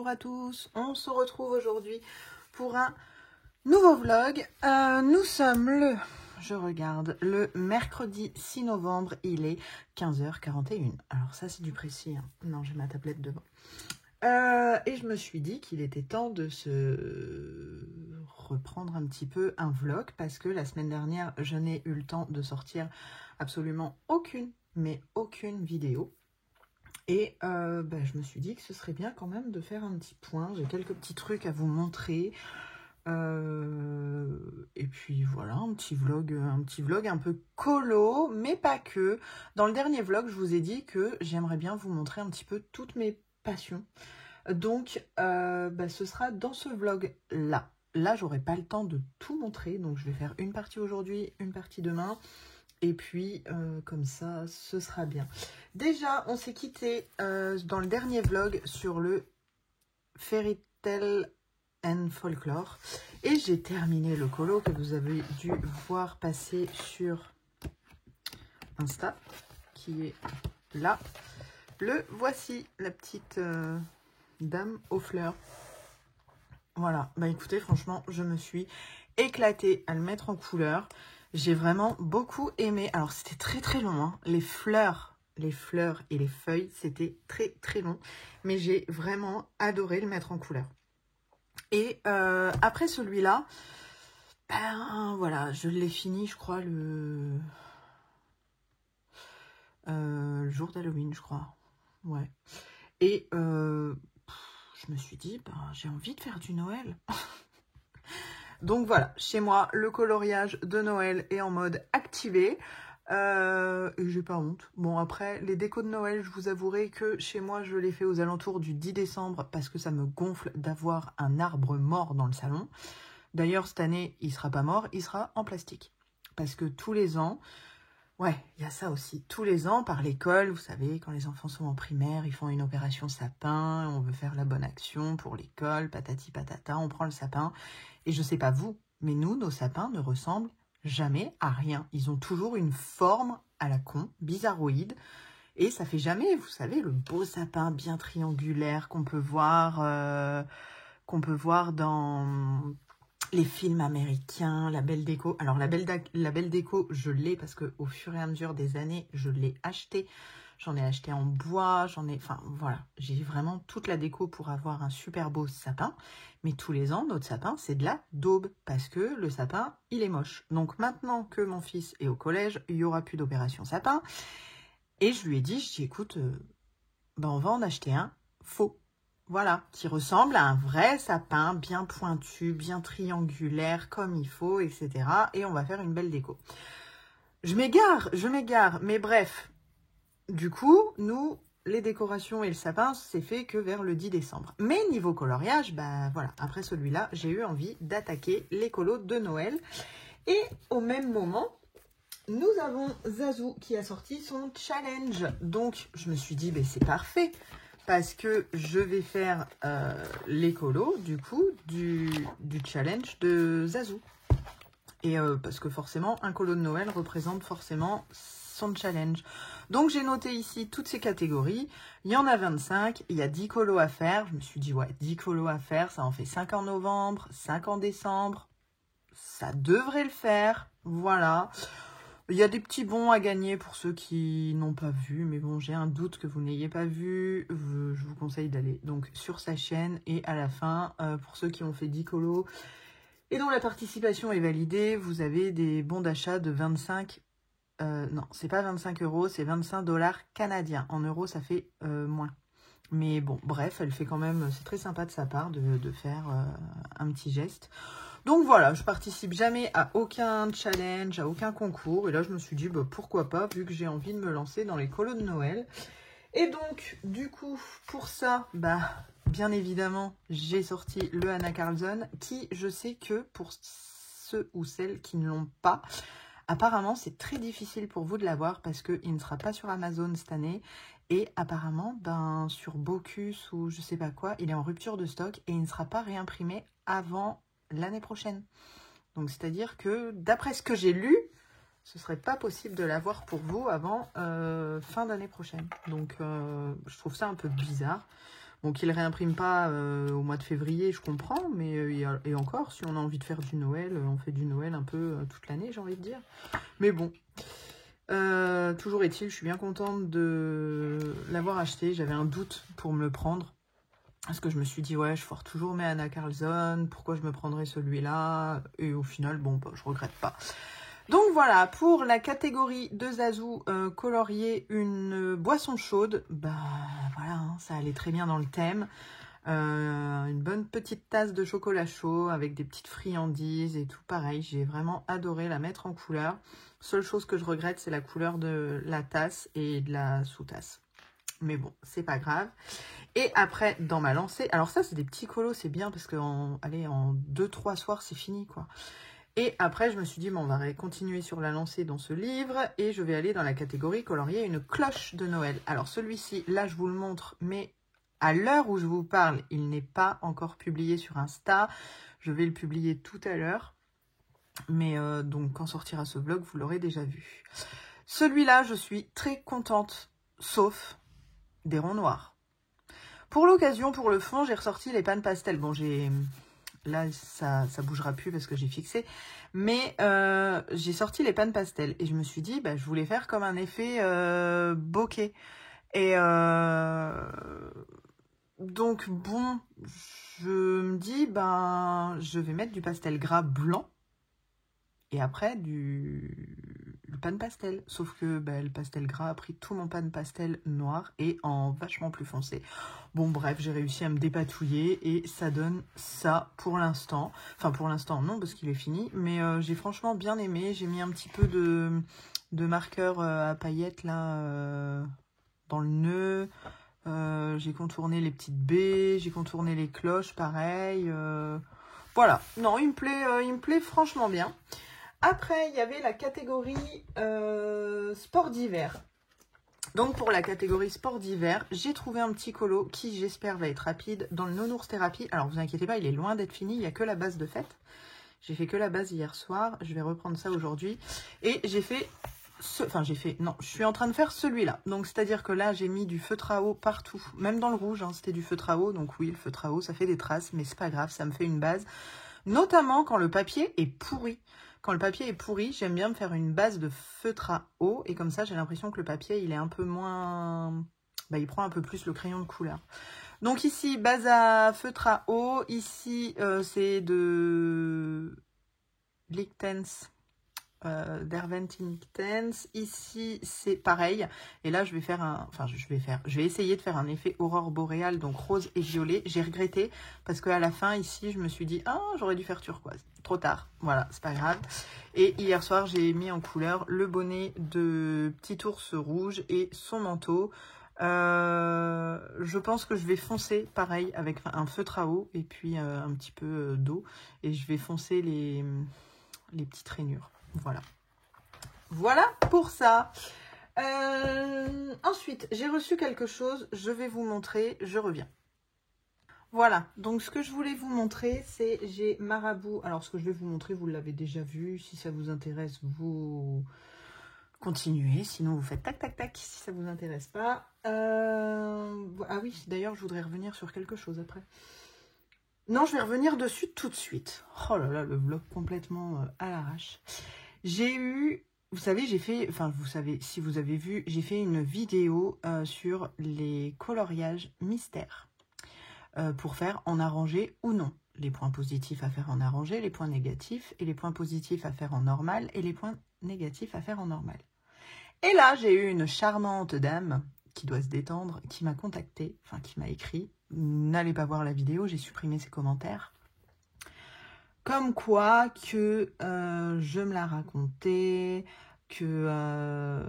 bonjour à tous, on se retrouve aujourd'hui pour un nouveau vlog. Nous sommes le mercredi 6 novembre, il est 15h41. Alors ça c'est du précis, hein. Non, j'ai ma tablette devant. Et je me suis dit qu'il était temps de se reprendre un petit peu un vlog parce que la semaine dernière, je n'ai eu le temps de sortir absolument aucune vidéo. Et je me suis dit que ce serait bien quand même de faire un petit point. J'ai quelques petits trucs à vous montrer. Et puis voilà, un petit vlog un peu colo, mais pas que. Dans le dernier vlog, je vous ai dit que j'aimerais bien vous montrer un petit peu toutes mes passions. Donc, ce sera dans ce vlog-là. Là, j'aurai pas le temps de tout montrer, donc je vais faire une partie aujourd'hui, une partie demain. Et puis, comme ça, ce sera bien. Déjà, on s'est quitté dans le dernier vlog sur le Fairy Tail and Folklore. Et j'ai terminé le colo que vous avez dû voir passer sur Insta, qui est là. Le voici, la petite dame aux fleurs. Voilà, bah écoutez, franchement, je me suis éclatée à le mettre en couleur. J'ai vraiment beaucoup aimé. Alors, c'était très très long, hein. Les fleurs et les feuilles, c'était très très long. Mais j'ai vraiment adoré le mettre en couleur. Et après celui-là, ben voilà, je l'ai fini, je crois, le jour d'Halloween, je crois. Ouais. Et je me suis dit, ben, j'ai envie de faire du Noël. Donc voilà, chez moi, le coloriage de Noël est en mode activé. Et j'ai pas honte. Bon, après, les décos de Noël, je vous avouerai que chez moi, je les fais aux alentours du 10 décembre parce que ça me gonfle d'avoir un arbre mort dans le salon. D'ailleurs, cette année, il sera pas mort, il sera en plastique. Parce que tous les ans, ouais, il y a ça aussi. Tous les ans, par l'école, vous savez, quand les enfants sont en primaire, ils font une opération sapin, on veut faire la bonne action pour l'école, patati patata, on prend le sapin. Et je sais pas vous, mais nous, nos sapins ne ressemblent jamais à rien. Ils ont toujours une forme à la con, bizarroïde. Et ça fait jamais, vous savez, le beau sapin bien triangulaire qu'on peut voir dans les films américains, la Belle Déco. Alors la Belle Déco, je l'ai parce que au fur et à mesure des années, je l'ai acheté. J'en ai acheté en bois, enfin voilà, j'ai vraiment toute la déco pour avoir un super beau sapin. Mais tous les ans, notre sapin, c'est de la daube parce que le sapin, il est moche. Donc maintenant que mon fils est au collège, il n'y aura plus d'opération sapin. Et je lui ai dit, écoute, on va en acheter un faux. Voilà, qui ressemble à un vrai sapin, bien pointu, bien triangulaire, comme il faut, etc. Et on va faire une belle déco. Je m'égare, mais bref. Du coup, nous, les décorations et le sapin, c'est fait que vers le 10 décembre. Mais niveau coloriage, voilà, après celui-là, j'ai eu envie d'attaquer les colos de Noël. Et au même moment, nous avons Zazou qui a sorti son challenge. Donc, je me suis dit, c'est parfait. Parce que je vais faire les colos, du coup, du challenge de Zazou. Et parce que forcément, un colo de Noël représente forcément son challenge. Donc, j'ai noté ici toutes ces catégories. Il y en a 25, il y a 10 colos à faire. Je me suis dit, ouais, 10 colos à faire, ça en fait 5 en novembre, 5 en décembre. Ça devrait le faire, voilà. Il y a des petits bons à gagner pour ceux qui n'ont pas vu, mais bon, j'ai un doute que vous n'ayez pas vu. Je vous conseille d'aller donc sur sa chaîne et à la fin, pour ceux qui ont fait 10 colos et dont la participation est validée, vous avez des bons d'achat de 25, non, c'est pas 25 €, c'est 25 $ canadiens. En euros, ça fait moins. Mais bon, bref, elle fait quand même, c'est très sympa de sa part de faire un petit geste. Donc voilà, je participe jamais à aucun challenge, à aucun concours. Et là, je me suis dit, pourquoi pas, vu que j'ai envie de me lancer dans les colos de Noël. Et donc, du coup, pour ça, bien évidemment, j'ai sorti le Anna Carlson, qui, je sais que pour ceux ou celles qui ne l'ont pas, apparemment, c'est très difficile pour vous de l'avoir parce qu'il ne sera pas sur Amazon cette année. Et apparemment, sur Bocuse ou je sais pas quoi, il est en rupture de stock et il ne sera pas réimprimé avant l'année prochaine. Donc, c'est-à-dire que, d'après ce que j'ai lu, ce serait pas possible de l'avoir pour vous avant fin d'année prochaine. Donc, je trouve ça un peu bizarre. Bon, qu'ils ne réimpriment pas au mois de février, je comprends, mais et encore, si on a envie de faire du Noël, on fait du Noël un peu toute l'année, j'ai envie de dire. Mais bon, toujours est-il, je suis bien contente de l'avoir acheté. J'avais un doute pour me le prendre. Parce que je me suis dit, ouais, je foire toujours mes Anna Carlson, pourquoi je me prendrais celui-là? Et au final, bon, bah, je regrette pas. Donc voilà, pour la catégorie de Zazou colorier, une boisson chaude, bah voilà, hein, ça allait très bien dans le thème. Une bonne petite tasse de chocolat chaud avec des petites friandises et tout pareil. J'ai vraiment adoré la mettre en couleur. Seule chose que je regrette, c'est la couleur de la tasse et de la sous-tasse. Mais bon, c'est pas grave. Et après, dans ma lancée, alors ça, c'est des petits colos, c'est bien parce qu'en 2-3 soirs, c'est fini, quoi. Et après, je me suis dit, bon, on va continuer sur la lancée dans ce livre et je vais aller dans la catégorie colorier une cloche de Noël. Alors celui-ci, là, je vous le montre, mais à l'heure où je vous parle, il n'est pas encore publié sur Insta. Je vais le publier tout à l'heure. Mais donc, quand sortira ce vlog, vous l'aurez déjà vu. Celui-là, je suis très contente, sauf des ronds noirs. Pour l'occasion, pour le fond, j'ai ressorti les pannes pastel. Bon, là, ça bougera plus parce que j'ai fixé. Mais j'ai sorti les pannes pastel. Et je me suis dit, bah, je voulais faire comme un effet bokeh. Et donc, bon, je me dis, ben, je vais mettre du pastel gras blanc. Et après, le pan pastel. Sauf que ben, le pastel gras a pris tout mon pan pastel noir et en vachement plus foncé. Bon, bref, j'ai réussi à me dépatouiller et ça donne ça pour l'instant. Enfin, pour l'instant, non, parce qu'il est fini. Mais j'ai franchement bien aimé. J'ai mis un petit peu de marqueur à paillettes, là, dans le nœud. J'ai contourné les petites baies. J'ai contourné les cloches, pareil. Voilà. Non, il me plaît franchement bien. Après, il y avait la catégorie sport d'hiver. Donc, pour la catégorie sport d'hiver, j'ai trouvé un petit colo qui, j'espère, va être rapide dans le Nounours Thérapie. Alors, vous inquiétez pas, il est loin d'être fini. Il n'y a que la base de fête. J'ai fait que la base hier soir. Je vais reprendre ça aujourd'hui. Et j'ai fait... non, je suis en train de faire celui-là. Donc, c'est-à-dire que là, j'ai mis du feutre à eau partout. Même dans le rouge, hein, c'était du feutre à eau. Donc, oui, le feutre à eau, ça fait des traces. Mais c'est pas grave, ça me fait une base. Notamment quand le papier est pourri. Quand le papier est pourri, j'aime bien me faire une base de feutre à eau. Et comme ça, j'ai l'impression que le papier, il est un peu moins... Bah, il prend un peu plus le crayon de couleur. Donc ici, base à feutre à eau. Ici, c'est de Lichtens. Derwent Lichtens. Ici, c'est pareil. Et là, je vais essayer de faire un effet aurore boréale, donc rose et violet. J'ai regretté parce qu'à la fin, ici, je me suis dit, ah, j'aurais dû faire turquoise. Trop tard. Voilà, c'est pas grave. Et hier soir, j'ai mis en couleur le bonnet de Petit Ours Rouge et son manteau. Je pense que je vais foncer pareil avec un feutre à eau et puis un petit peu d'eau. Et je vais foncer les petites rainures. Voilà. Voilà pour ça. Ensuite, j'ai reçu quelque chose. Je vais vous montrer. Je reviens. Voilà. Donc, ce que je voulais vous montrer, c'est j'ai Marabout. Alors, ce que je vais vous montrer, vous l'avez déjà vu. Si ça vous intéresse, vous continuez. Sinon, vous faites tac, tac, tac. Si ça vous intéresse pas. Ah oui, d'ailleurs, je voudrais revenir sur quelque chose après. Non, je vais revenir dessus tout de suite. Oh là là, le vlog complètement à l'arrache. J'ai eu, vous savez, j'ai fait, enfin, vous savez, si vous avez vu, j'ai fait une vidéo sur les coloriages mystères pour faire en arrangé ou non. Les points positifs à faire en arrangé, les points négatifs, et les points positifs à faire en normal, et les points négatifs à faire en normal. Et là, j'ai eu une charmante dame qui doit se détendre, qui m'a contactée, enfin, qui m'a écrit. N'allez pas voir la vidéo, j'ai supprimé ses commentaires. Comme quoi que je me la racontais, que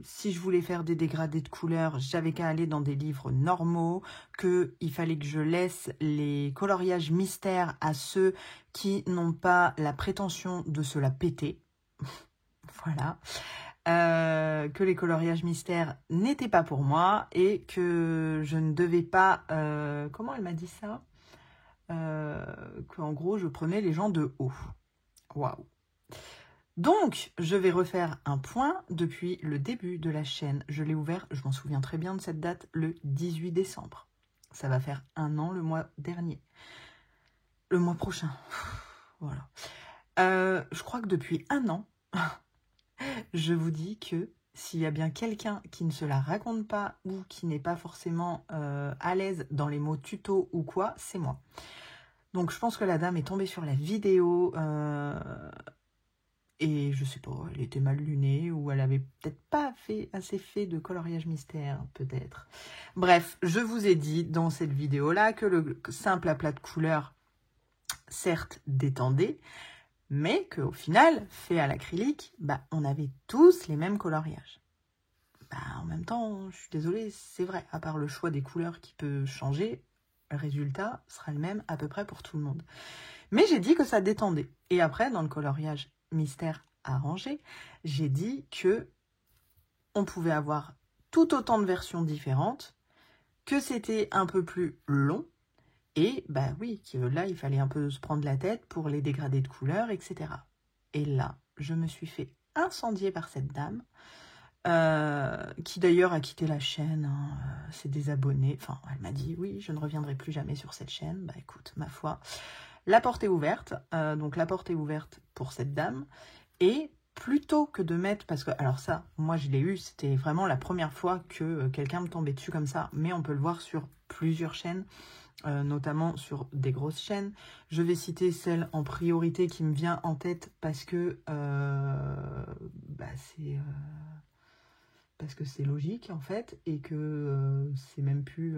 si je voulais faire des dégradés de couleurs, j'avais qu'à aller dans des livres normaux, qu'il fallait que je laisse les coloriages mystères à ceux qui n'ont pas la prétention de se la péter. Voilà. Que les coloriages mystères n'étaient pas pour moi et que je ne devais pas... comment elle m'a dit ça? Qu'en gros, je prenais les gens de haut. Waouh! Donc, je vais refaire un point depuis le début de la chaîne. Je l'ai ouvert, je m'en souviens très bien de cette date, le 18 décembre. Ça va faire 1 an le mois dernier. Le mois prochain. Voilà. Je crois que depuis 1 an, je vous dis que s'il y a bien quelqu'un qui ne se la raconte pas ou qui n'est pas forcément à l'aise dans les mots tuto ou quoi, c'est moi. Donc je pense que la dame est tombée sur la vidéo et je sais pas, elle était mal lunée ou elle avait peut-être pas assez fait de coloriage mystère, peut-être. Bref, je vous ai dit dans cette vidéo-là que le simple aplat de couleurs, certes, détendait, mais qu'au final, fait à l'acrylique, bah, on avait tous les mêmes coloriages. Bah, en même temps, je suis désolée, c'est vrai, à part le choix des couleurs qui peut changer, le résultat sera le même à peu près pour tout le monde. Mais j'ai dit que ça détendait. Et après, dans le coloriage mystère arrangé, j'ai dit que on pouvait avoir tout autant de versions différentes, que c'était un peu plus long, et bah oui, que là, il fallait un peu se prendre la tête pour les dégradés de couleurs, etc. Et là, je me suis fait incendier par cette dame, qui d'ailleurs a quitté la chaîne, hein, s'est désabonnée. Enfin, elle m'a dit, oui, je ne reviendrai plus jamais sur cette chaîne. Bah écoute, ma foi, la porte est ouverte. Donc la porte est ouverte pour cette dame. Et plutôt que de mettre, parce que, alors ça, moi je l'ai eu, c'était vraiment la première fois que quelqu'un me tombait dessus comme ça, mais on peut le voir sur plusieurs chaînes, notamment sur des grosses chaînes. Je vais citer celle en priorité qui me vient en tête parce que c'est logique en fait, et que c'est même plus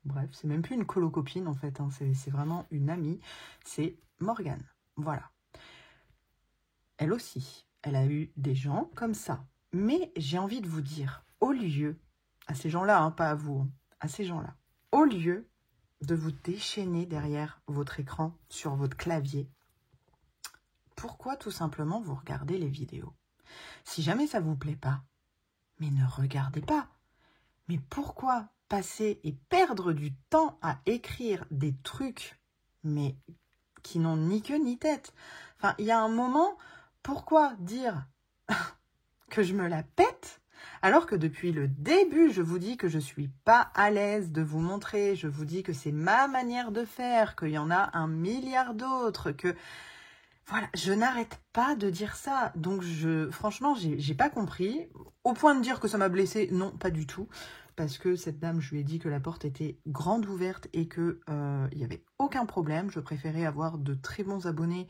bref, c'est même plus une colocopine en fait, hein, c'est vraiment une amie, c'est Morgane. Voilà. Elle aussi, elle a eu des gens comme ça. Mais j'ai envie de vous dire, au lieu, à ces gens-là, hein, pas à vous, hein, à ces gens-là, au lieu de vous déchaîner derrière votre écran, sur votre clavier, pourquoi tout simplement vous regardez les vidéos? Si jamais ça vous plaît pas, mais ne regardez pas. Mais pourquoi passer et perdre du temps à écrire des trucs, mais qui n'ont ni queue ni tête? Enfin, il y a un moment, pourquoi dire que je me la pète, alors que depuis le début, je vous dis que je ne suis pas à l'aise de vous montrer, je vous dis que c'est ma manière de faire, qu'il y en a 1 milliard d'autres, que... Voilà, je n'arrête pas de dire ça. Donc, franchement, j'ai pas compris. Au point de dire que ça m'a blessée, non, pas du tout. Parce que cette dame, je lui ai dit que la porte était grande ouverte et qu'il n'y avait aucun problème. Je préférais avoir de très bons abonnés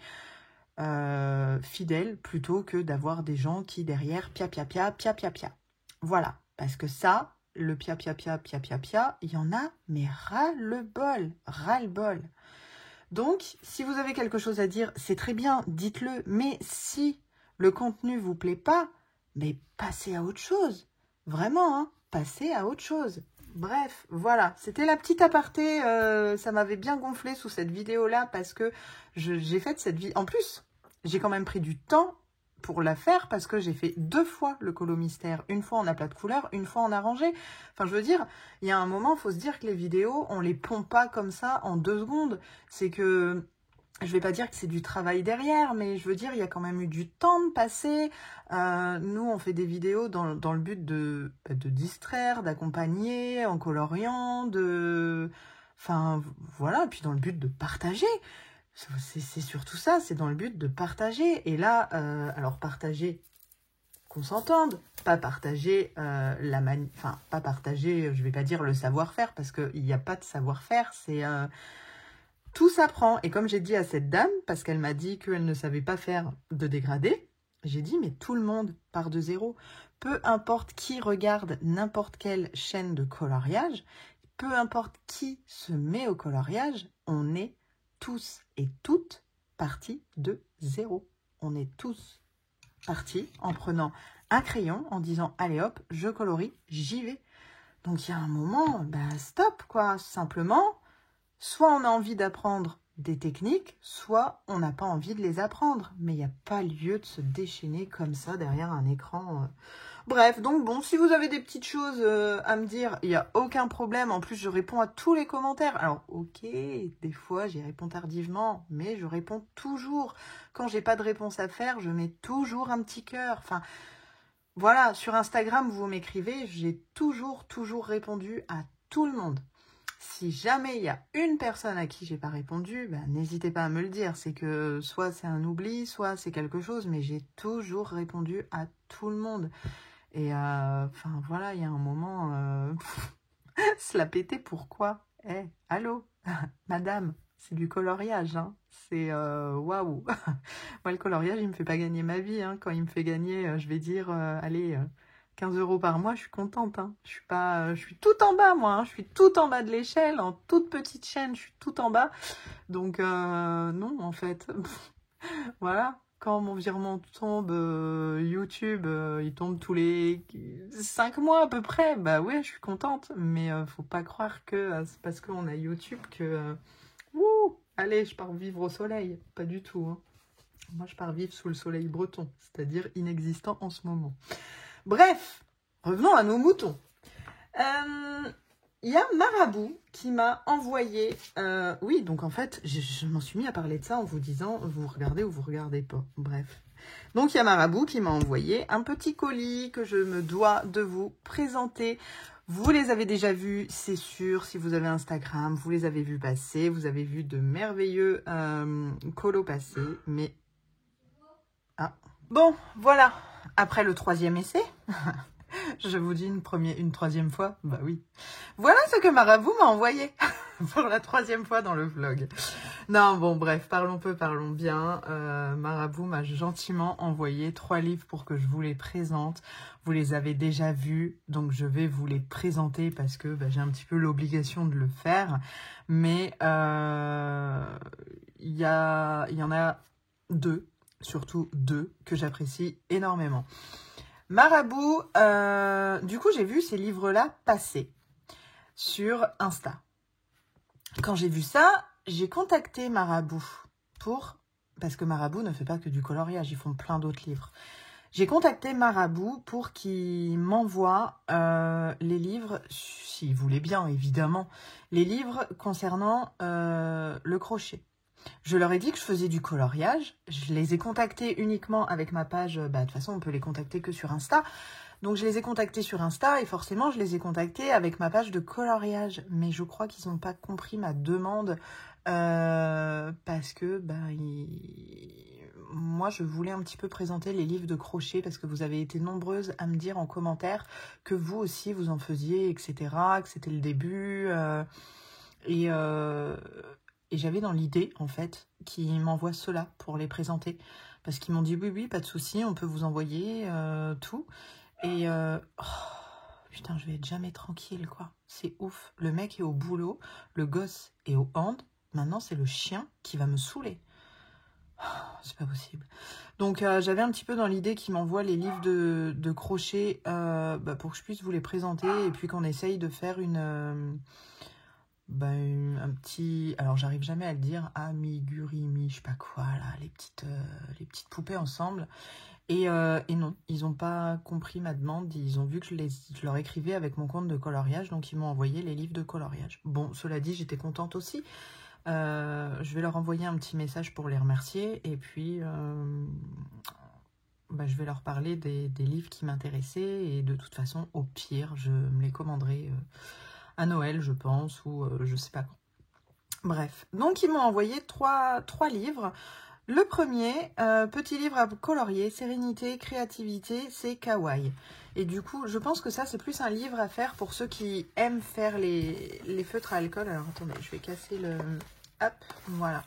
fidèles plutôt que d'avoir des gens qui, derrière, pia, pia, pia, pia, pia, pia. Voilà, parce que ça, le pia, pia, pia, pia, pia, pia, il y en a, mais ras-le-bol, ras-le-bol. Donc, si vous avez quelque chose à dire, c'est très bien, dites-le. Mais si le contenu vous plaît pas, mais passez à autre chose. Vraiment, hein, passez à autre chose. Bref, voilà, c'était la petite aparté. Ça m'avait bien gonflé sous cette vidéo-là parce que j'ai fait cette vidéo. En plus, j'ai quand même pris du temps pour la faire parce que j'ai fait 2 fois le colo mystère, une fois en aplat de couleur, une fois en arrangé. Enfin, je veux dire, il y a un moment, il faut se dire que les vidéos, on les pompe pas comme ça en 2 secondes. C'est que, je vais pas dire que c'est du travail derrière, mais je veux dire, il y a quand même eu du temps de passer. Nous, on fait des vidéos dans le but de distraire, d'accompagner, en coloriant, enfin, voilà, puis dans le but de partager. C'est surtout ça, c'est dans le but de partager. Et là, alors partager, qu'on s'entende, pas partager pas partager, je vais pas dire le savoir-faire, parce qu'il n'y a pas de savoir-faire, c'est tout s'apprend. Et comme j'ai dit à cette dame, parce qu'elle m'a dit qu'elle ne savait pas faire de dégradé, j'ai dit, mais tout le monde part de zéro. Peu importe qui regarde n'importe quelle chaîne de coloriage, peu importe qui se met au coloriage, on est tous et toutes partis de zéro. On est tous partis en prenant un crayon, en disant, allez hop, je colorie, j'y vais. Donc il y a un moment, bah stop quoi, simplement. Soit on a envie d'apprendre des techniques, soit on n'a pas envie de les apprendre. Mais il n'y a pas lieu de se déchaîner comme ça derrière un écran. Bref, donc bon, si vous avez des petites choses à me dire, il n'y a aucun problème. En plus, je réponds à tous les commentaires. Alors, ok, des fois, j'y réponds tardivement, mais je réponds toujours. Quand j'ai pas de réponse à faire, je mets toujours un petit cœur. Enfin, voilà, sur Instagram, vous m'écrivez, j'ai toujours répondu à tout le monde. Si jamais il y a une personne à qui j'ai pas répondu, bah, n'hésitez pas à me le dire. C'est que soit c'est un oubli, soit c'est quelque chose, mais j'ai toujours répondu à tout le monde. Et enfin voilà, il y a un moment, se la péter pourquoi? Eh, allô, madame, c'est du coloriage, hein. C'est waouh. Moi, le coloriage, il me fait pas gagner ma vie, hein. Quand il me fait gagner, je vais dire, allez, 15 € par mois, je suis contente, hein. Je suis pas, je suis tout en bas, moi, hein. Je suis tout en bas de l'échelle, en toute petite chaîne, je suis tout en bas. Donc, non, en fait. Voilà. Quand mon virement tombe, YouTube, il tombe tous les 5 mois à peu près. Bah ouais, je suis contente. Mais faut pas croire que c'est parce qu'on a YouTube que... ouh, allez, je pars vivre au soleil. Pas du tout, hein. Moi, je pars vivre sous le soleil breton, c'est-à-dire inexistant en ce moment. Bref, revenons à nos moutons. Il y a Marabout qui m'a envoyé... oui, donc en fait, je m'en suis mis à parler de ça en vous disant, vous regardez ou vous regardez pas. Bref. Donc il y a Marabout qui m'a envoyé un petit colis que je me dois de vous présenter. Vous les avez déjà vus, c'est sûr, si vous avez Instagram, vous les avez vus passer. Vous avez vu de merveilleux colos passer, mais... Ah. Bon, voilà. Après le 3e essai... Je vous dis une 3e fois, bah oui. Voilà ce que Marabout m'a envoyé pour la 3e fois dans le vlog. Non, bon, bref, parlons peu, parlons bien. Marabout m'a gentiment envoyé 3 livres pour que je vous les présente. Vous les avez déjà vus, donc je vais vous les présenter parce que bah, j'ai un petit peu l'obligation de le faire. Mais il y en a 2, surtout 2, que j'apprécie énormément. Marabout, du coup, j'ai vu ces livres-là passer sur Insta. Quand j'ai vu ça, j'ai contacté Marabout parce que Marabout ne fait pas que du coloriage, ils font plein d'autres livres. J'ai contacté Marabout pour qu'il m'envoie les livres, s'il voulait bien, évidemment, les livres concernant le crochet. Je leur ai dit que je faisais du coloriage. Je les ai contactés uniquement avec ma page. Bah, de toute façon, on peut les contacter que sur Insta. Donc, je les ai contactés sur Insta et forcément, je les ai contactés avec ma page de coloriage. Mais je crois qu'ils n'ont pas compris ma demande parce que bah, moi, je voulais un petit peu présenter les livres de crochet parce que vous avez été nombreuses à me dire en commentaire que vous aussi, vous en faisiez, etc., que c'était le début. Et j'avais dans l'idée, en fait, qu'ils m'envoient cela pour les présenter. Parce qu'ils m'ont dit, oui, oui, pas de souci, on peut vous envoyer tout. Et, oh, putain, je vais être jamais tranquille, quoi. C'est ouf. Le mec est au boulot, le gosse est au hand. Maintenant, c'est le chien qui va me saouler. Oh, c'est pas possible. Donc, j'avais un petit peu dans l'idée qu'ils m'envoient les livres de crochet bah, pour que je puisse vous les présenter. Et puis qu'on essaye de faire un petit... Alors, j'arrive jamais à le dire. Amigurumi, je sais pas quoi, là. Les petites poupées ensemble. Et non, ils n'ont pas compris ma demande. Ils ont vu que je leur écrivais avec mon compte de coloriage. Donc, ils m'ont envoyé les livres de coloriage. Bon, cela dit, j'étais contente aussi. Je vais leur envoyer un petit message pour les remercier. Et puis, je vais leur parler des livres qui m'intéressaient. Et de toute façon, au pire, je me les commanderai... à Noël, je pense, ou je sais pas quand. Bref, donc ils m'ont envoyé trois livres. Le premier, petit livre à colorier, sérénité, créativité, c'est Kawaii. Et du coup, je pense que ça, c'est plus un livre à faire pour ceux qui aiment faire les feutres à alcool. Alors, attendez, je vais casser le... Hop, voilà.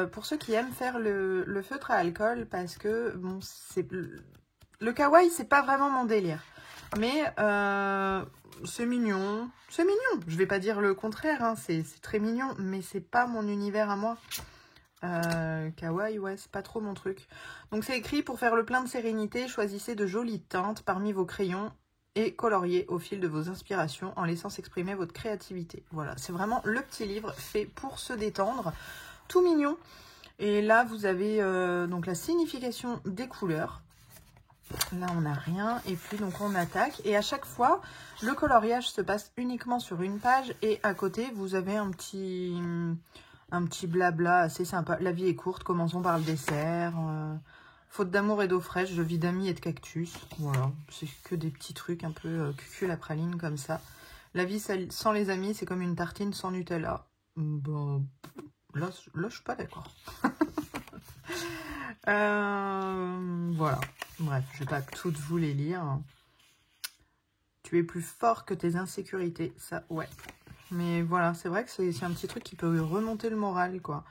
Pour ceux qui aiment faire le feutre à alcool, parce que, bon, c'est... Le Kawaii, c'est pas vraiment mon délire. Mais c'est mignon. C'est mignon. Je vais pas dire le contraire. Hein. C'est très mignon. Mais c'est pas mon univers à moi. Kawaii, ouais, c'est pas trop mon truc. Donc c'est écrit: pour faire le plein de sérénité, choisissez de jolies teintes parmi vos crayons et coloriez au fil de vos inspirations en laissant s'exprimer votre créativité. Voilà, c'est vraiment le petit livre fait pour se détendre. Tout mignon. Et là, vous avez donc la signification des couleurs. Là, on n'a rien. Et puis, donc, on attaque. Et à chaque fois, le coloriage se passe uniquement sur une page. Et à côté, vous avez un petit blabla assez sympa. La vie est courte. Commençons par le dessert. Faute d'amour et d'eau fraîche. Je vis d'amis et de cactus. Voilà. C'est que des petits trucs un peu cucul à praline comme ça. La vie sans les amis, c'est comme une tartine sans Nutella. Bon, là je suis pas d'accord. Voilà. Bref, je vais pas toutes vous les lire. Tu es plus fort que tes insécurités. Ça, ouais. Mais voilà, c'est vrai que c'est un petit truc qui peut remonter le moral, quoi.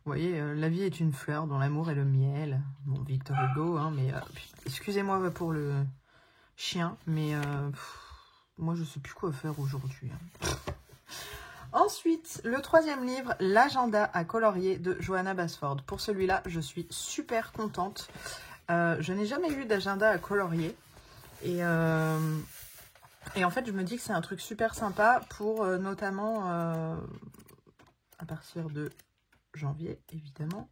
Vous voyez, la vie est une fleur dont l'amour est le miel. Bon, Victor Hugo, hein, mais... excusez-moi pour le chien, mais... moi, je sais plus quoi faire aujourd'hui. Hein. Ensuite, le troisième livre, L'agenda à colorier de Johanna Basford. Pour celui-là, je suis super contente. Je n'ai jamais eu d'agenda à colorier. Et en fait, je me dis que c'est un truc super sympa pour notamment à partir de janvier, évidemment.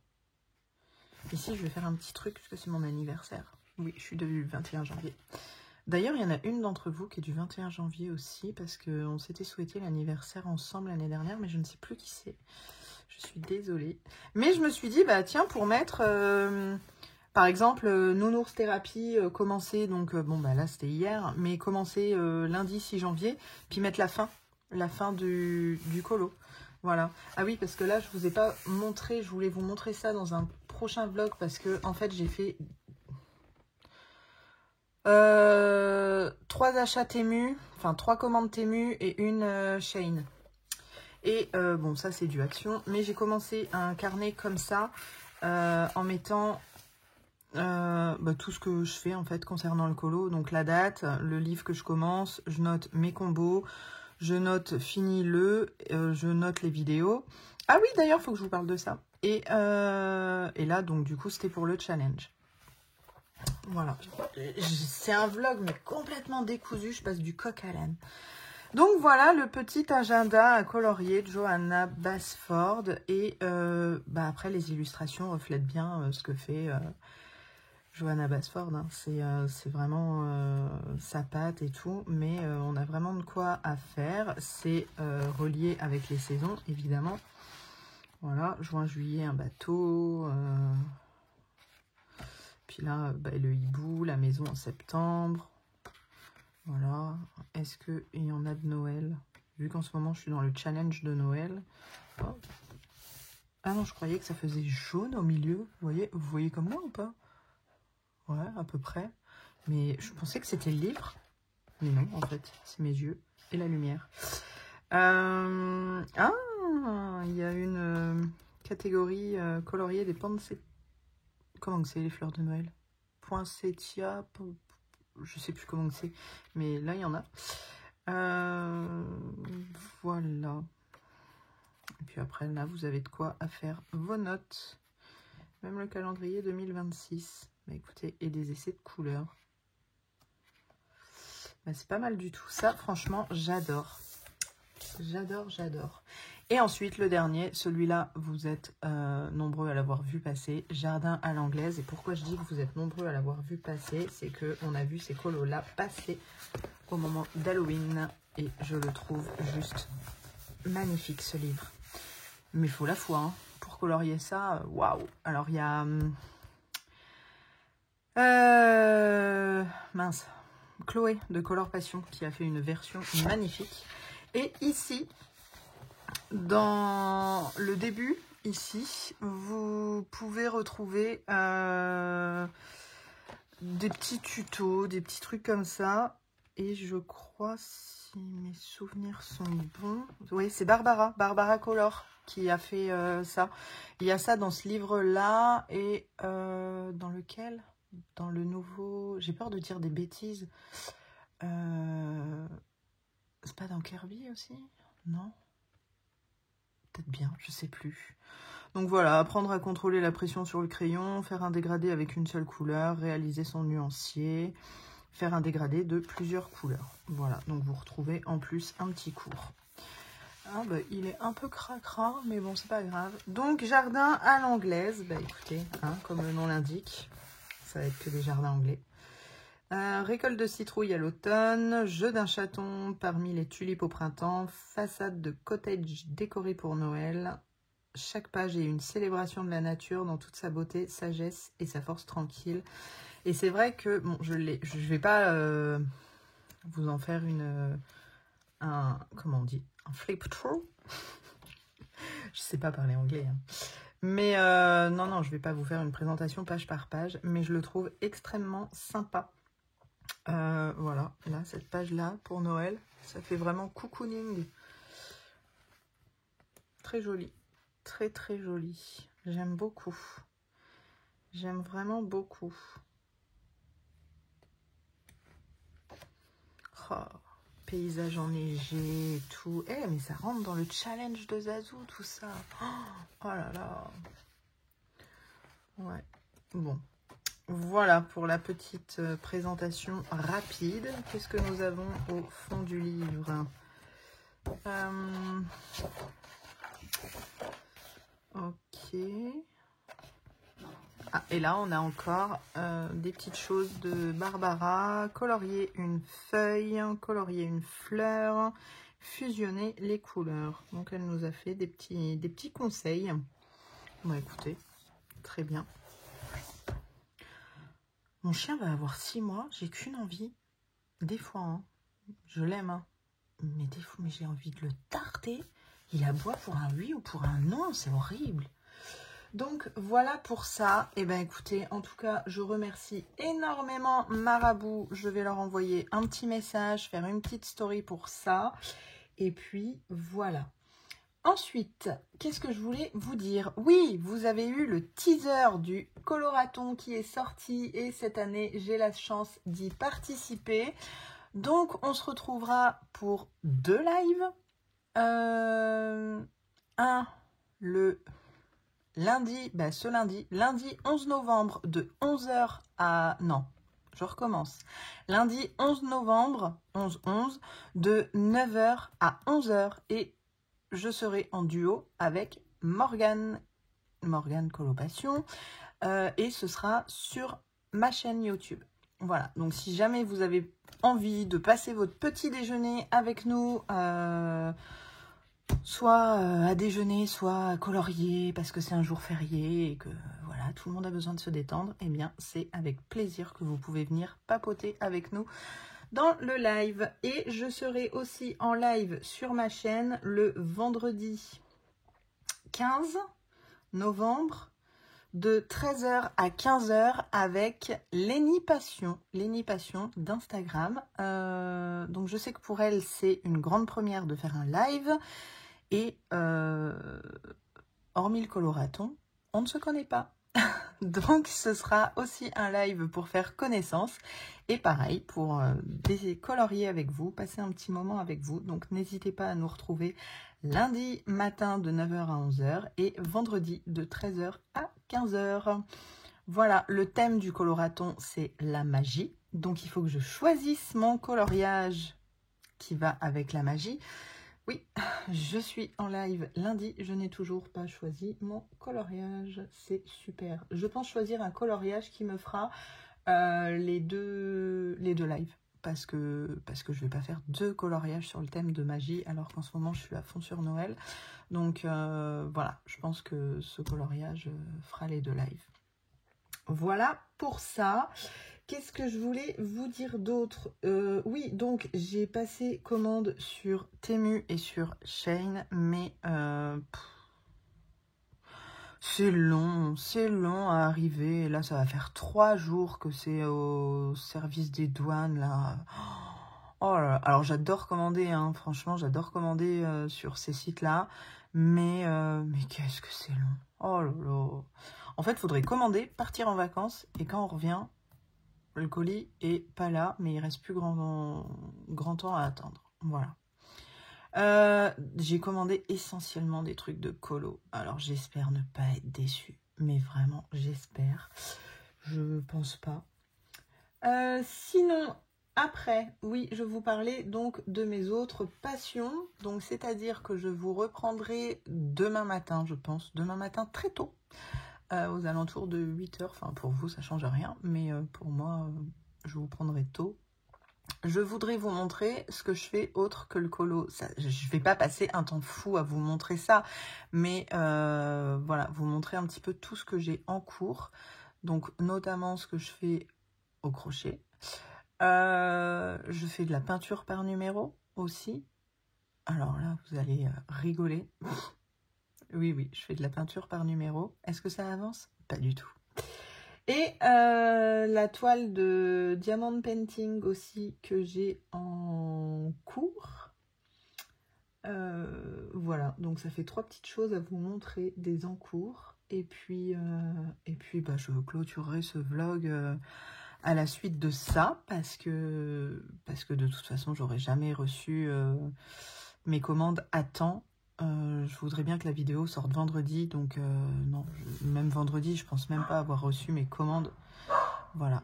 Ici, je vais faire un petit truc parce que c'est mon anniversaire. Oui, je suis du 21 janvier. D'ailleurs, il y en a une d'entre vous qui est du 21 janvier aussi parce qu'on s'était souhaité l'anniversaire ensemble l'année dernière, mais je ne sais plus qui c'est. Je suis désolée. Mais je me suis dit, bah tiens, pour mettre... par exemple, Nounours Thérapie, commencer, donc, bon, bah là, c'était hier, mais commencer lundi 6 janvier, puis mettre la fin du colo. Voilà. Ah oui, parce que là, je vous ai pas montré, je voulais vous montrer ça dans un prochain vlog, parce que, en fait, j'ai fait 3 achats Temu, enfin, 3 commandes Temu et une Shein. Et, bon, ça, c'est du Action, mais j'ai commencé un carnet comme ça, en mettant... tout ce que je fais en fait concernant le colo, donc la date, le livre que je commence, je note mes combos, je note je note les vidéos. Ah oui, d'ailleurs, il faut que je vous parle de ça. Et là, donc du coup, c'était pour le challenge. Voilà. C'est un vlog, mais complètement décousu, je passe du coq à l'âne. Donc voilà le petit agenda à colorier de Johanna Basford. Et après, les illustrations reflètent bien ce que fait... Johanna Basford, hein. C'est vraiment sa patte et tout, mais on a vraiment de quoi à faire. C'est relié avec les saisons, évidemment. Voilà, juin, juillet, un bateau. Puis là, le hibou, la maison en septembre. Voilà. Est-ce qu'il y en a de Noël? Vu qu'en ce moment, je suis dans le challenge de Noël. Oh. Ah non, je croyais que ça faisait jaune au milieu. Vous voyez comme moi ou pas? Ouais, à peu près. Mais je pensais que c'était le livre. Mais non, en fait, c'est mes yeux et la lumière. Ah, il y a une catégorie coloriée des poinsettias. Comment c'est les fleurs de Noël? Poinsettia, je sais plus comment c'est. Mais là, il y en a. Voilà. Et puis après, là, vous avez de quoi à faire vos notes. Même le calendrier 2026. Bah, écoutez, et des essais de couleurs. Bah, c'est pas mal du tout. Ça, franchement, j'adore. J'adore, j'adore. Et ensuite, le dernier, celui-là, vous êtes nombreux à l'avoir vu passer. Jardin à l'anglaise. Et pourquoi je dis que vous êtes nombreux à l'avoir vu passer, c'est qu'on a vu ces colos-là passer au moment d'Halloween. Et je le trouve juste magnifique, ce livre. Mais il faut la foi, hein. Pour colorier ça, waouh. Alors, il y a... mince. Chloé de Color Passion qui a fait une version magnifique. Et ici, dans le début, ici, vous pouvez retrouver des petits tutos, des petits trucs comme ça. Et je crois, si mes souvenirs sont bons... Oui, c'est Barbara Color qui a fait ça. Il y a ça dans ce livre-là et dans lequel... Dans le nouveau... J'ai peur de dire des bêtises. C'est pas dans Kirby aussi? Non? Peut-être bien, je sais plus. Donc voilà, apprendre à contrôler la pression sur le crayon, faire un dégradé avec une seule couleur, réaliser son nuancier, faire un dégradé de plusieurs couleurs. Voilà, donc vous retrouvez en plus un petit cours. Ah bah, il est un peu cracra, mais bon, c'est pas grave. Donc, jardin à l'anglaise. Bah écoutez, hein, comme le nom l'indique, ça va être que des jardins anglais. Récolte de citrouilles à l'automne, jeu d'un chaton parmi les tulipes au printemps, façade de cottage décorée pour Noël. Chaque page est une célébration de la nature dans toute sa beauté, sagesse et sa force tranquille. Et c'est vrai que, bon, je vais pas vous en faire comment on dit, un flip through. Je sais pas parler anglais, hein. Mais non, je vais pas vous faire une présentation page par page, mais je le trouve extrêmement sympa. Voilà, là, cette page-là, pour Noël, ça fait vraiment cocooning. Très joli, très très joli. J'aime beaucoup. J'aime vraiment beaucoup. Oh, paysage enneigé et tout. Eh, mais ça rentre dans le challenge de Zazu, tout ça. Oh là là. Ouais, bon. Voilà pour la petite présentation rapide. Qu'est-ce que nous avons au fond du livre? Ok. Ah, et là, on a encore des petites choses de Barbara. Colorier une feuille, colorier une fleur, fusionner les couleurs. Donc, elle nous a fait des petits conseils. Bon, écoutez, très bien. Mon chien va avoir 6 mois. J'ai qu'une envie. Des fois, hein, je l'aime, hein, mais des fois, mais j'ai envie de le tarter. Il aboie pour un oui ou pour un non. C'est horrible. Donc voilà pour ça. Et ben écoutez, en tout cas, je remercie énormément Marabout. Je vais leur envoyer un petit message, faire une petite story pour ça. Et puis voilà. Ensuite, qu'est-ce que je voulais vous dire? Oui, vous avez eu le teaser du Coloraton qui est sorti et cette année, j'ai la chance d'y participer. Donc, on se retrouvera pour 2 lives. Un, le lundi, ce lundi 11 novembre de 11h à... Non, je recommence. Lundi 11 novembre, 11-11, de 9h à 11h et je serai en duo avec Morgane Colopassion et ce sera sur ma chaîne YouTube. Voilà, donc si jamais vous avez envie de passer votre petit déjeuner avec nous, soit à déjeuner, soit à colorier parce que c'est un jour férié et que voilà, tout le monde a besoin de se détendre, eh bien c'est avec plaisir que vous pouvez venir papoter avec nous dans le live. Et je serai aussi en live sur ma chaîne le vendredi 15 novembre de 13h à 15h avec Lénie Passion d'Instagram. Donc je sais que pour elle c'est une grande première de faire un live et hormis le Coloraton, on ne se connaît pas. Donc ce sera aussi un live pour faire connaissance et pareil pour colorier avec vous, passer un petit moment avec vous. Donc n'hésitez pas à nous retrouver lundi matin de 9h à 11h et vendredi de 13h à 15h. Voilà, le thème du Coloraton c'est la magie. Donc il faut que je choisisse mon coloriage qui va avec la magie. Oui, je suis en live lundi, je n'ai toujours pas choisi mon coloriage, c'est super. Je pense choisir un coloriage qui me fera les deux lives, parce que je vais pas faire 2 coloriages sur le thème de magie, alors qu'en ce moment je suis à fond sur Noël. Donc voilà, je pense que ce coloriage fera les 2 lives. Voilà pour ça. Qu'est-ce que je voulais vous dire d'autre? Oui, donc j'ai passé commande sur Temu et sur Shein, mais c'est long à arriver. Là, ça va faire 3 jours que c'est au service des douanes, là. Oh là là. Alors, j'adore commander, hein. Franchement, j'adore commander sur ces sites-là, mais qu'est-ce que c'est long. Oh là là. En fait, il faudrait commander, partir en vacances, et quand on revient... Le colis est pas là, mais il reste plus grand temps à attendre. Voilà. J'ai commandé essentiellement des trucs de colo. Alors j'espère ne pas être déçue. Mais vraiment, j'espère. Je pense pas. Sinon, après, oui, je vous parlais donc de mes autres passions. Donc c'est-à-dire que je vous reprendrai demain matin, je pense. Demain matin très tôt. Aux alentours de 8h, enfin pour vous ça change rien, mais pour moi je vous prendrai tôt. Je voudrais vous montrer ce que je fais autre que le colo. Ça, je vais pas passer un temps fou à vous montrer ça, mais voilà, vous montrer un petit peu tout ce que j'ai en cours, donc notamment ce que je fais au crochet. Je fais de la peinture par numéro aussi, Alors là, vous allez rigoler. Oui, oui, je fais de la peinture par numéro. Est-ce que ça avance? Pas du tout. Et la toile de Diamond Painting aussi que j'ai en cours. Voilà, donc ça fait 3 petites choses à vous montrer des en cours. Et puis bah, je clôturerai ce vlog à la suite de ça parce que de toute façon, j'aurais jamais reçu mes commandes à temps. Je voudrais bien que la vidéo sorte vendredi, donc non, même vendredi, je pense même pas avoir reçu mes commandes. Voilà.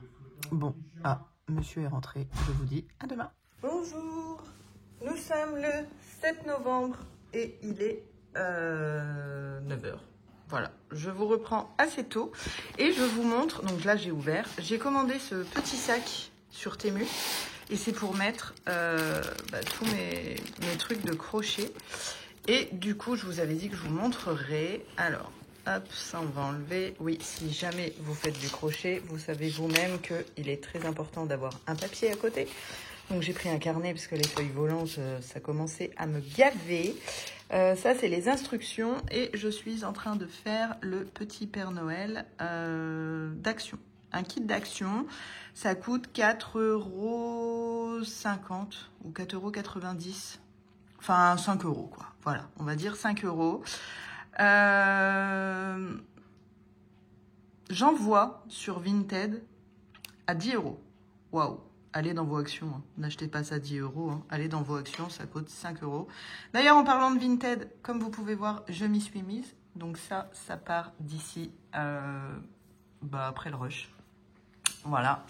Bon, monsieur est rentré, je vous dis à demain. Bonjour, nous sommes le 7 novembre et il est 9h. Voilà, je vous reprends assez tôt et je vous montre, donc là j'ai ouvert, j'ai commandé ce petit sac sur Temu et c'est pour mettre tous mes trucs de crochet. Et du coup, je vous avais dit que je vous montrerai. Alors, hop, ça on va enlever. Oui, si jamais vous faites du crochet, vous savez vous-même qu'il est très important d'avoir un papier à côté. Donc j'ai pris un carnet parce que les feuilles volantes, ça commençait à me gaver. Ça, c'est les instructions et je suis en train de faire le petit Père Noël d'action. Un kit d'action, ça coûte 4,50 € ou 4,90 €. Enfin, 5 € quoi. Voilà, on va dire 5 €. J'en vois sur Vinted à 10 €. Waouh! Allez dans vos actions. Hein. N'achetez pas ça à 10 €. Hein. Allez dans vos actions, ça coûte 5 €. D'ailleurs, en parlant de Vinted, comme vous pouvez voir, je m'y suis mise. Donc ça part d'ici après le rush. Voilà.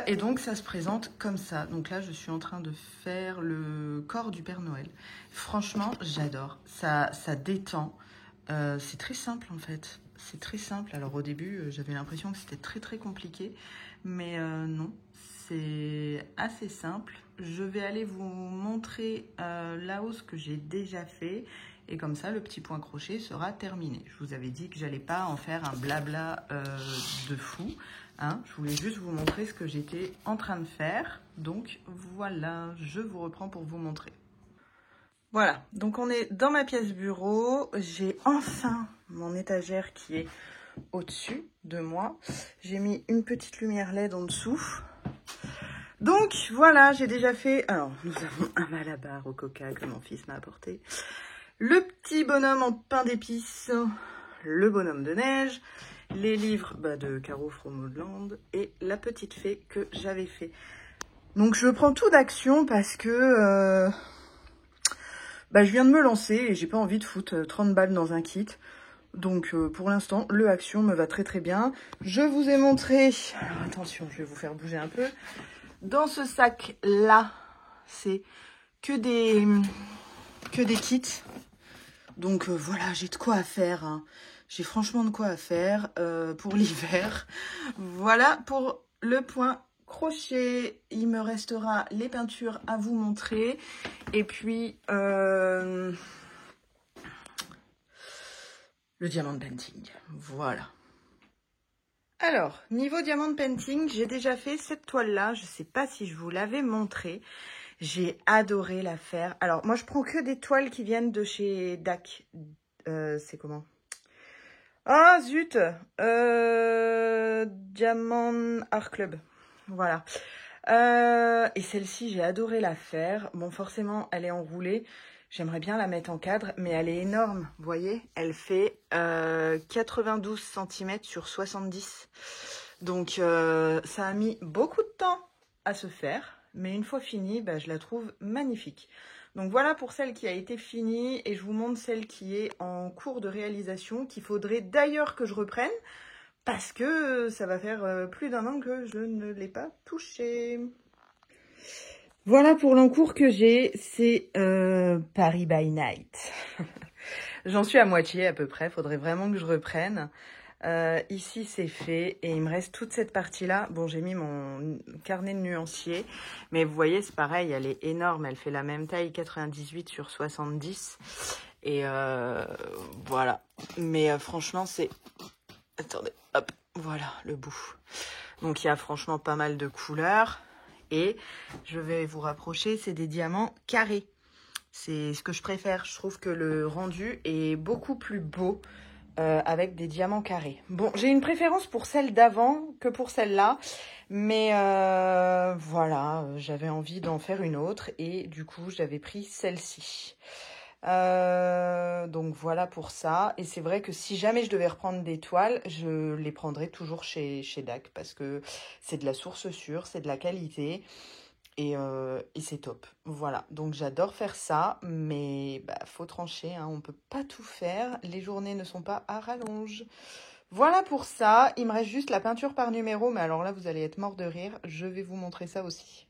Et donc, ça se présente comme ça. Donc là, je suis en train de faire le corps du Père Noël. Franchement, j'adore. Ça détend. C'est très simple, en fait. C'est très simple. Alors, au début, j'avais l'impression que c'était très, très compliqué. Mais non, c'est assez simple. Je vais aller vous montrer la hausse que j'ai déjà fait. Et comme ça, le petit point crochet sera terminé. Je vous avais dit que j'allais pas en faire un blabla de fou. Hein, je voulais juste vous montrer ce que j'étais en train de faire. Donc voilà, je vous reprends pour vous montrer. Voilà, donc on est dans ma pièce bureau. J'ai enfin mon étagère qui est au-dessus de moi. J'ai mis une petite lumière LED en dessous. Donc voilà, j'ai déjà fait... Alors, nous avons un malabar au coca que mon fils m'a apporté. Le petit bonhomme en pain d'épices. Le bonhomme de neige. Les livres de Caro Fromodeland et la petite fée que j'avais fait. Donc je prends tout d'action parce que je viens de me lancer et j'ai pas envie de foutre 30 balles dans un kit. Donc pour l'instant, le action me va très très bien. Je vous ai montré, alors attention, je vais vous faire bouger un peu. Dans ce sac là, c'est que des kits. Donc voilà, j'ai de quoi à faire. Hein. J'ai franchement de quoi à faire pour l'hiver. Voilà pour le point crochet. Il me restera les peintures à vous montrer. Et puis le diamond painting. Voilà. Alors, niveau diamond painting, j'ai déjà fait cette toile-là. Je ne sais pas si je vous l'avais montré. J'ai adoré la faire. Alors, moi, je prends que des toiles qui viennent de chez DAC. C'est comment? Ah, zut! Diamond Art Club. Voilà. Et celle-ci, j'ai adoré la faire. Bon, forcément, elle est enroulée. J'aimerais bien la mettre en cadre, mais elle est énorme. Vous voyez? Elle fait 92 cm sur 70. Donc, ça a mis beaucoup de temps à se faire. Mais une fois finie, je la trouve magnifique. Donc voilà pour celle qui a été finie et je vous montre celle qui est en cours de réalisation, qu'il faudrait d'ailleurs que je reprenne parce que ça va faire plus d'1 an que je ne l'ai pas touchée. Voilà pour l'encours que j'ai, c'est Paris by Night. J'en suis à moitié à peu près, faudrait vraiment que je reprenne. Ici c'est fait et il me reste toute cette partie là. Bon, j'ai mis mon carnet de nuancier, mais vous voyez c'est pareil, elle est énorme, elle fait la même taille, 98 sur 70 et voilà. Mais franchement c'est, attendez, hop, voilà le bout. Donc il y a franchement pas mal de couleurs et je vais vous rapprocher, c'est des diamants carrés. C'est ce que je préfère. Je trouve que le rendu est beaucoup plus beau avec des diamants carrés. Bon, j'ai une préférence pour celle d'avant que pour celle-là. Mais voilà, j'avais envie d'en faire une autre. Et du coup, j'avais pris celle-ci. Donc voilà pour ça. Et c'est vrai que si jamais je devais reprendre des toiles, je les prendrais toujours chez DAC. Parce que c'est de la source sûre, c'est de la qualité. Et c'est top. Voilà, donc j'adore faire ça, mais bah, faut trancher, hein, on peut pas tout faire. Les journées ne sont pas à rallonge. Voilà pour ça. Il me reste juste la peinture par numéro, mais alors là, vous allez être mort de rire. Je vais vous montrer ça aussi.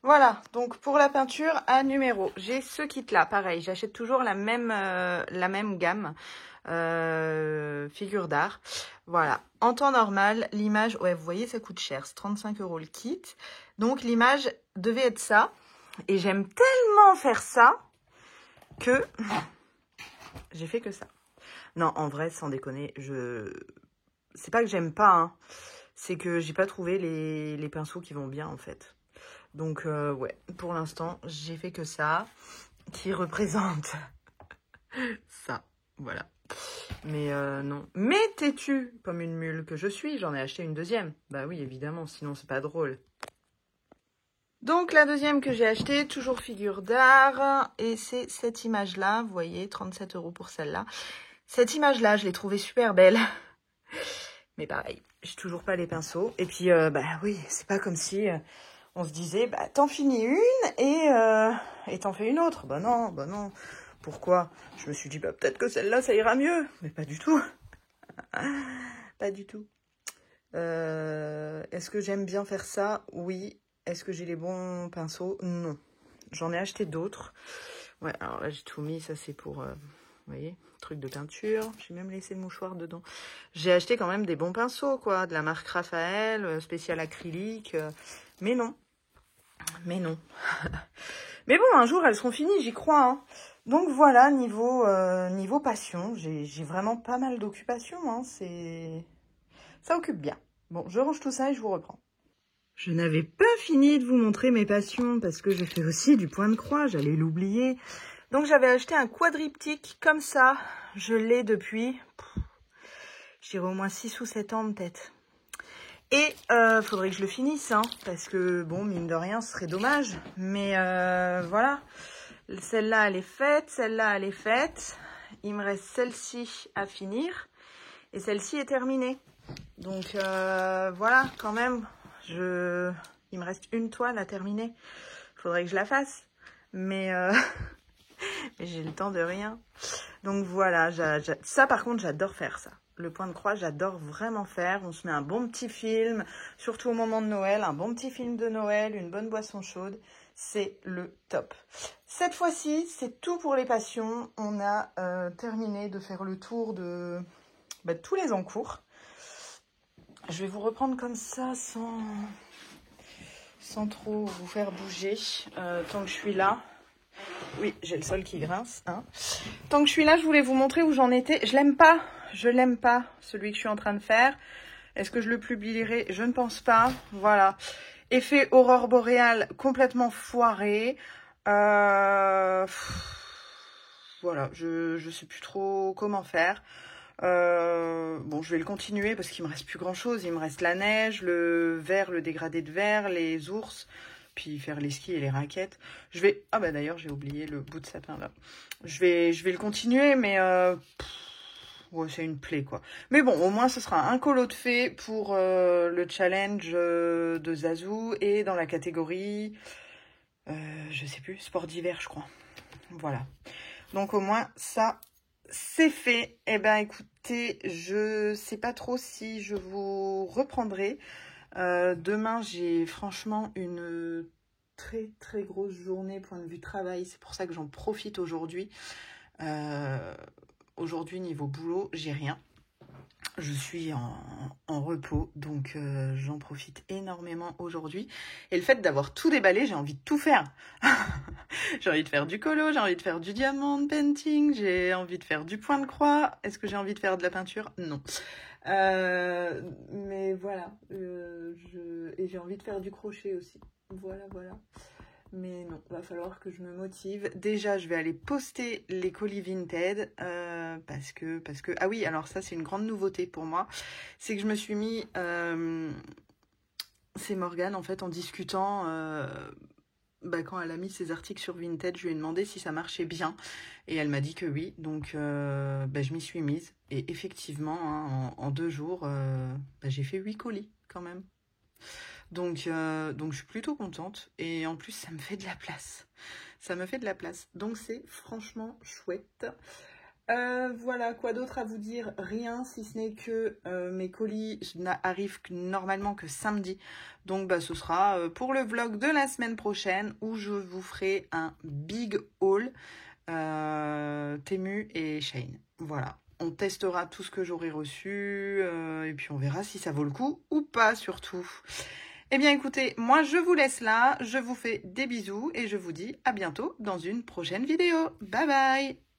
Voilà, donc pour la peinture à numéro, j'ai ce kit-là. Pareil, j'achète toujours la même gamme. Figure d'art. Voilà. En temps normal, l'image, ouais, vous voyez, ça coûte cher. C'est 35 € le kit. Donc, l'image devait être ça. Et j'aime tellement faire ça que j'ai fait que ça. Non, en vrai, sans déconner, c'est pas que j'aime pas, hein. C'est que j'ai pas trouvé les pinceaux qui vont bien, en fait. Donc, ouais, pour l'instant, j'ai fait que ça, qui représente ça. Voilà. Mais non. Mais têtu comme une mule que je suis, j'en ai acheté une deuxième. Bah oui, évidemment, sinon c'est pas drôle. Donc la deuxième que j'ai achetée, toujours figure d'art. Et c'est cette image-là, vous voyez, 37 € pour celle-là. Cette image-là, je l'ai trouvée super belle. Mais pareil, j'ai toujours pas les pinceaux. Et puis, bah oui, c'est pas comme si on se disait, bah t'en finis une et t'en fais une autre. Bah non, bah non. Pourquoi? Je me suis dit, bah, peut-être que celle-là, ça ira mieux. Mais pas du tout. Pas du tout. Est-ce que j'aime bien faire ça? Oui. Est-ce que j'ai les bons pinceaux? Non. J'en ai acheté d'autres. Ouais, alors là, j'ai tout mis. Ça, c'est pour, vous voyez, truc de peinture. J'ai même laissé le mouchoir dedans. J'ai acheté quand même des bons pinceaux, quoi. De la marque Raphaël, spécial acrylique. Mais non. Mais non. Mais bon, un jour, elles seront finies, j'y crois, hein. Donc voilà, niveau passion, j'ai vraiment pas mal d'occupations, hein. Ça occupe bien. Bon, je range tout ça et je vous reprends. Je n'avais pas fini de vous montrer mes passions parce que je fais aussi du point de croix, j'allais l'oublier. Donc j'avais acheté un quadriptyque comme ça. Je l'ai depuis, je dirais au moins 6 ou 7 ans peut-être. Et faudrait que je le finisse, hein, parce que bon, mine de rien, ce serait dommage. Mais voilà, celle-là, elle est faite, celle-là, elle est faite. Il me reste celle-ci à finir. Et celle-ci est terminée. Donc voilà, quand même, il me reste une toile à terminer. Faudrait que je la fasse. Mais, mais j'ai le temps de rien. Donc voilà, ça par contre, j'adore faire ça. Le point de croix, j'adore vraiment faire. On se met un bon petit film, surtout au moment de Noël, un bon petit film de Noël, une bonne boisson chaude. C'est le top. Cette fois-ci, c'est tout pour les passions. On a terminé de faire le tour de tous les encours. Je vais vous reprendre comme ça sans trop vous faire bouger tant que je suis là. Oui, j'ai le sol qui grince. Hein. Tant que je suis là, je voulais vous montrer où j'en étais. Je l'aime pas, celui que je suis en train de faire. Est-ce que je le publierai? Je ne pense pas. Voilà. Effet aurore boréale complètement foiré. Voilà, je sais plus trop comment faire. Bon, je vais le continuer parce qu'il me reste plus grand chose. Il me reste la neige, le vert, le dégradé de vert, les ours, puis faire les skis et les raquettes. Ah bah d'ailleurs, j'ai oublié le bout de sapin là. Je vais le continuer, mais ouais, c'est une plaie quoi. Mais bon, au moins ce sera un colo de fée pour le challenge de Zazou et dans la catégorie, je sais plus, sport d'hiver, je crois. Voilà. Donc au moins ça, c'est fait. Eh ben écoutez, je sais pas trop si je vous reprendrai. Demain, j'ai franchement une très très grosse journée point de vue travail. C'est pour ça que j'en profite aujourd'hui. Aujourd'hui, niveau boulot, j'ai rien. Je suis en repos, donc j'en profite énormément aujourd'hui. Et le fait d'avoir tout déballé, j'ai envie de tout faire. J'ai envie de faire du colo, j'ai envie de faire du diamond painting, j'ai envie de faire du point de croix. Est-ce que j'ai envie de faire de la peinture? Non. Mais voilà, et j'ai envie de faire du crochet aussi. Voilà. Mais non, va falloir que je me motive. Déjà, je vais aller poster les colis Vinted parce que... Ah oui, alors ça, c'est une grande nouveauté pour moi. C'est que je me suis mis... c'est Morgane, en fait, en discutant... quand elle a mis ses articles sur Vinted, je lui ai demandé si ça marchait bien. Et elle m'a dit que oui. Donc, je m'y suis mise. Et effectivement, hein, en 2 jours, j'ai fait 8 colis quand même. Donc, je suis plutôt contente. Et en plus, ça me fait de la place. Ça me fait de la place. Donc, c'est franchement chouette. Voilà, quoi d'autre à vous dire? Rien, si ce n'est que mes colis n'arrivent normalement que samedi. Donc, ce sera pour le vlog de la semaine prochaine où je vous ferai un big haul Temu et Shein. Voilà. On testera tout ce que j'aurai reçu et puis on verra si ça vaut le coup ou pas surtout. Eh bien écoutez, moi je vous laisse là, je vous fais des bisous et je vous dis à bientôt dans une prochaine vidéo. Bye bye!